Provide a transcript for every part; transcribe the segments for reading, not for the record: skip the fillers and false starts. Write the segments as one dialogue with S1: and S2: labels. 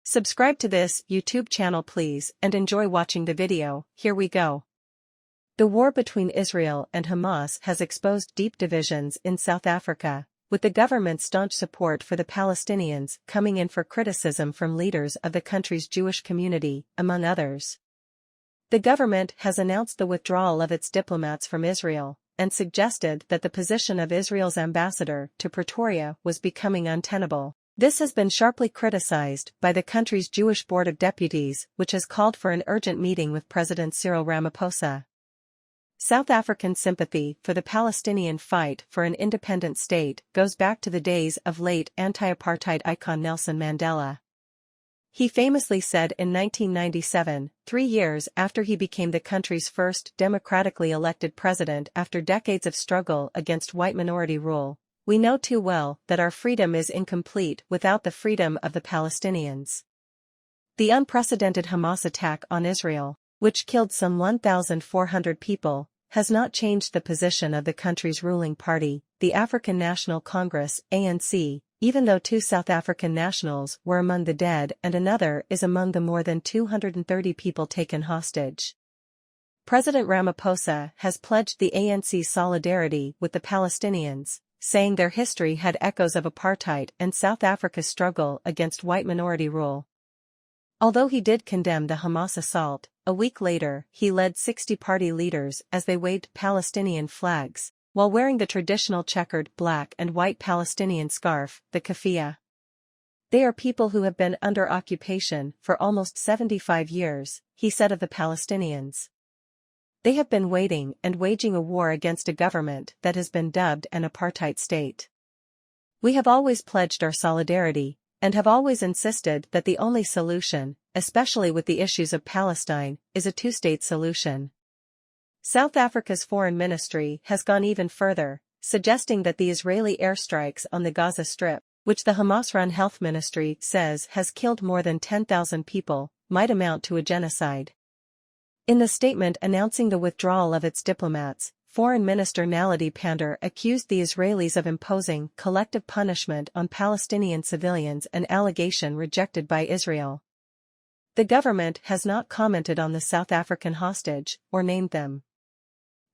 S1: Subscribe to this YouTube channel please and enjoy watching the video. Here we go. The war between Israel and Hamas has exposed deep divisions in South Africa, with the government's staunch support for the Palestinians coming in for criticism from leaders of the country's Jewish community, among others. The government has announced the withdrawal of its diplomats from Israel, and suggested that the position of Israel's ambassador to Pretoria was becoming untenable. This has been sharply criticized by the country's Jewish Board of Deputies, which has called for an urgent meeting with President Cyril Ramaphosa. South African sympathy for the Palestinian fight for an independent state goes back to the days of late anti-apartheid icon Nelson Mandela. He famously said in 1997, 3 years after he became the country's first democratically elected president after decades of struggle against white minority rule, "We know too well that our freedom is incomplete without the freedom of the Palestinians." The unprecedented Hamas attack on Israel, which killed some 1,400 people, has not changed the position of the country's ruling party, the African National Congress (ANC), even though 2 South African nationals were among the dead and another is among the more than 230 people taken hostage. President Ramaphosa has pledged the ANC's solidarity with the Palestinians, saying their history had echoes of apartheid and South Africa's struggle against white minority rule. Although he did condemn the Hamas assault, a week later he led 60 party leaders as they waved Palestinian flags, while wearing the traditional checkered black and white Palestinian scarf, the keffiyeh. "They are people who have been under occupation for almost 75 years, he said of the Palestinians. They have been waiting and waging a war against a government that has been dubbed an apartheid state. We have always pledged our solidarity, and have always insisted that the only solution, especially with the issues of Palestine, is a two-state solution." South Africa's foreign ministry has gone even further, suggesting that the Israeli airstrikes on the Gaza Strip, which the Hamas-run health ministry says has killed more than 10,000 people, might amount to a genocide. In the statement announcing the withdrawal of its diplomats, Foreign Minister Naledi Pandor accused the Israelis of imposing collective punishment on Palestinian civilians, an allegation rejected by Israel. The government has not commented on the South African hostage, or named them.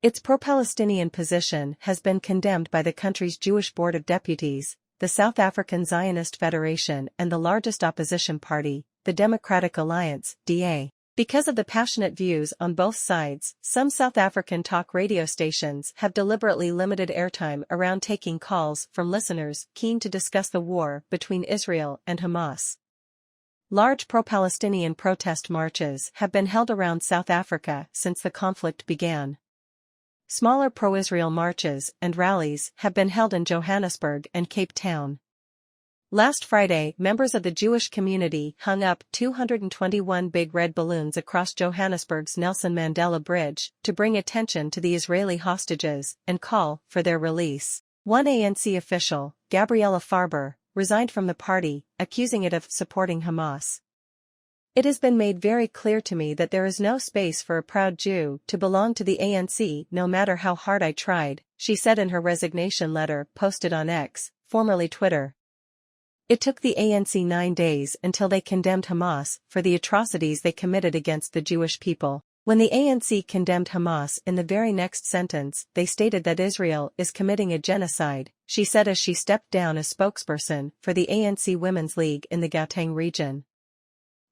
S1: Its pro-Palestinian position has been condemned by the country's Jewish Board of Deputies, the South African Zionist Federation and the largest opposition party, the Democratic Alliance, DA. Because of the passionate views on both sides, some South African talk radio stations have deliberately limited airtime around taking calls from listeners keen to discuss the war between Israel and Hamas. Large pro-Palestinian protest marches have been held around South Africa since the conflict began. Smaller pro-Israel marches and rallies have been held in Johannesburg and Cape Town. Last Friday, members of the Jewish community hung up 221 big red balloons across Johannesburg's Nelson Mandela Bridge to bring attention to the Israeli hostages and call for their release. One ANC official, Gabriella Farber, resigned from the party, accusing it of supporting Hamas. "It has been made very clear to me that there is no space for a proud Jew to belong to the ANC no matter how hard I tried," she said in her resignation letter posted on X, formerly Twitter. It took the ANC 9 days until they condemned Hamas for the atrocities they committed against the Jewish people. When the ANC condemned Hamas in the very next sentence, they stated that Israel is committing a genocide, she said as she stepped down as spokesperson for the ANC Women's League in the Gauteng region.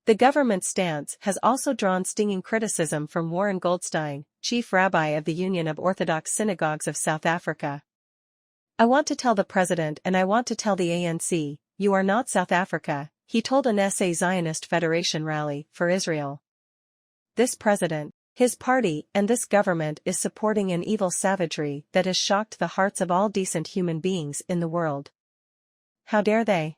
S1: The government's stance has also drawn stinging criticism from Warren Goldstein, chief rabbi of the Union of Orthodox Synagogues of South Africa. "I want to tell the president and I want to tell the ANC, you are not South Africa," he told an SA Zionist Federation rally for Israel. "This president, his party and this government is supporting an evil savagery that has shocked the hearts of all decent human beings in the world. How dare they?"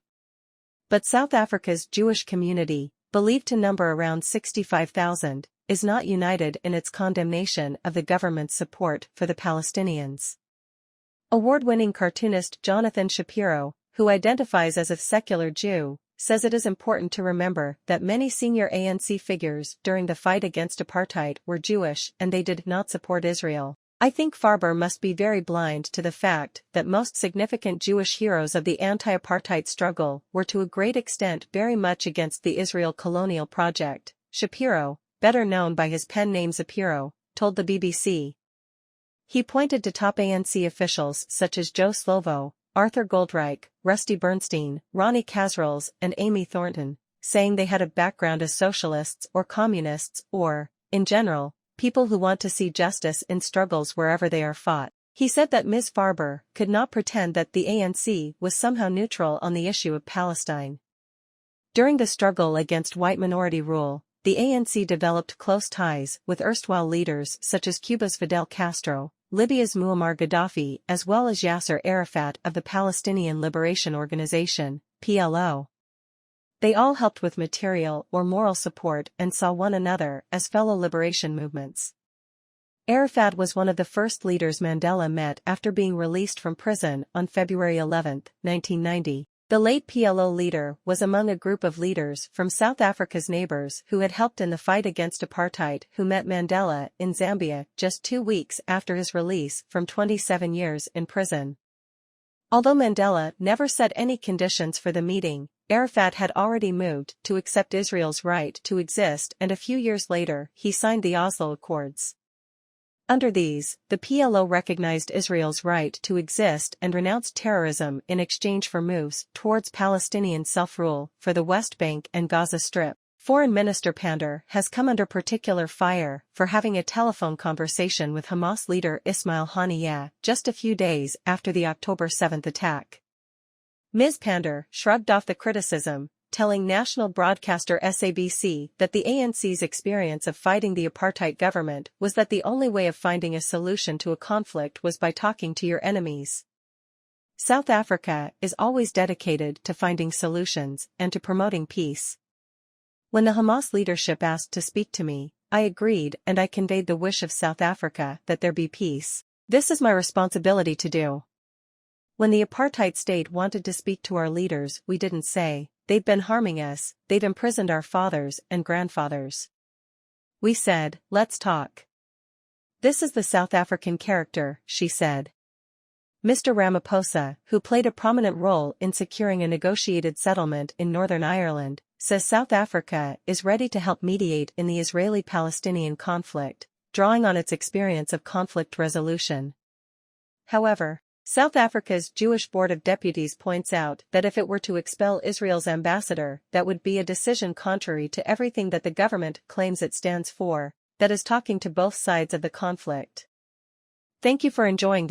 S1: But South Africa's Jewish community, believed to number around 65,000, is not united in its condemnation of the government's support for the Palestinians. Award-winning cartoonist Jonathan Shapiro, who identifies as a secular Jew, says it is important to remember that many senior ANC figures during the fight against apartheid were Jewish and they did not support Israel. I think Farber must be very blind to the fact that most significant Jewish heroes of the anti-apartheid struggle were to a great extent very much against the Israel colonial project, Shapiro, better known by his pen name Zapiro, told the BBC. He pointed to top ANC officials such as Joe Slovo, Arthur Goldreich, Rusty Bernstein, Ronnie Kasrils, and Amy Thornton, saying they had a background as socialists or communists or, in general, people who want to see justice in struggles wherever they are fought. He said that Ms. Farber could not pretend that the ANC was somehow neutral on the issue of Palestine. During the struggle against white minority rule, the ANC developed close ties with erstwhile leaders such as Cuba's Fidel Castro, Libya's Muammar Gaddafi, as well as Yasser Arafat of the Palestinian Liberation Organization, PLO. They all helped with material or moral support and saw one another as fellow liberation movements. Arafat was one of the first leaders Mandela met after being released from prison on February 11, 1990. The late PLO leader was among a group of leaders from South Africa's neighbors who had helped in the fight against apartheid who met Mandela in Zambia just 2 weeks after his release from 27 years in prison. Although Mandela never set any conditions for the meeting, Arafat had already moved to accept Israel's right to exist, and a few years later he signed the Oslo Accords. Under these, the PLO recognized Israel's right to exist and renounced terrorism in exchange for moves towards Palestinian self-rule for the West Bank and Gaza Strip. Foreign Minister Pandor has come under particular fire for having a telephone conversation with Hamas leader Ismail Haniyeh just a few days after the October 7 attack. Ms. Pandor shrugged off the criticism, telling national broadcaster SABC that the ANC's experience of fighting the apartheid government was that the only way of finding a solution to a conflict was by talking to your enemies. South Africa is always dedicated to finding solutions and to promoting peace. When the Hamas leadership asked to speak to me, I agreed and I conveyed the wish of South Africa that there be peace. This is my responsibility to do. When the apartheid state wanted to speak to our leaders, we didn't say, "They've been harming us, they've imprisoned our fathers and grandfathers." We said, "Let's talk." This is the South African character, she said. Mr. Ramaphosa, who played a prominent role in securing a negotiated settlement in Northern Ireland, says South Africa is ready to help mediate in the Israeli-Palestinian conflict, drawing on its experience of conflict resolution. However, South Africa's Jewish Board of Deputies points out that if it were to expel Israel's ambassador, that would be a decision contrary to everything that the government claims it stands for, that is talking to both sides of the conflict. Thank you for enjoying this